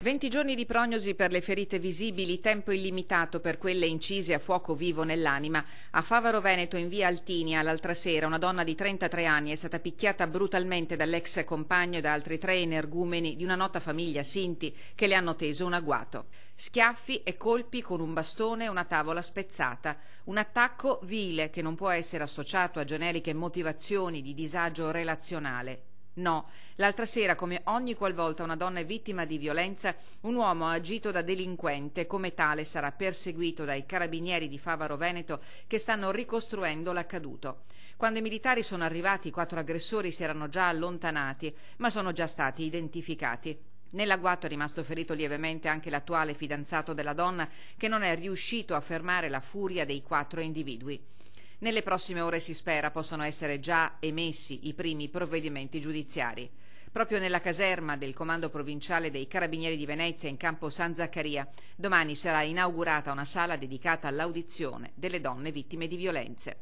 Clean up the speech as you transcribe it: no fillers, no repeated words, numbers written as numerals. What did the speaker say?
20 giorni di prognosi per le ferite visibili, tempo illimitato per quelle incise a fuoco vivo nell'anima. A Favaro Veneto, in via Altinia, l'altra sera, una donna di 33 anni è stata picchiata brutalmente dall'ex compagno e da altri 3 energumeni di una nota famiglia Sinti che le hanno teso un agguato. Schiaffi e colpi con un bastone e una tavola spezzata. Un attacco vile che non può essere associato a generiche motivazioni di disagio relazionale. No, l'altra sera, come ogni qualvolta una donna è vittima di violenza, un uomo ha agito da delinquente e come tale sarà perseguito dai carabinieri di Favaro Veneto che stanno ricostruendo l'accaduto. Quando i militari sono arrivati, i 4 aggressori si erano già allontanati, ma sono già stati identificati. Nell'agguato è rimasto ferito lievemente anche l'attuale fidanzato della donna, che non è riuscito a fermare la furia dei 4 individui. Nelle prossime ore si spera possano essere già emessi i primi provvedimenti giudiziari. Proprio nella caserma del Comando Provinciale dei Carabinieri di Venezia, in campo San Zaccaria, domani sarà inaugurata una sala dedicata all'audizione delle donne vittime di violenze.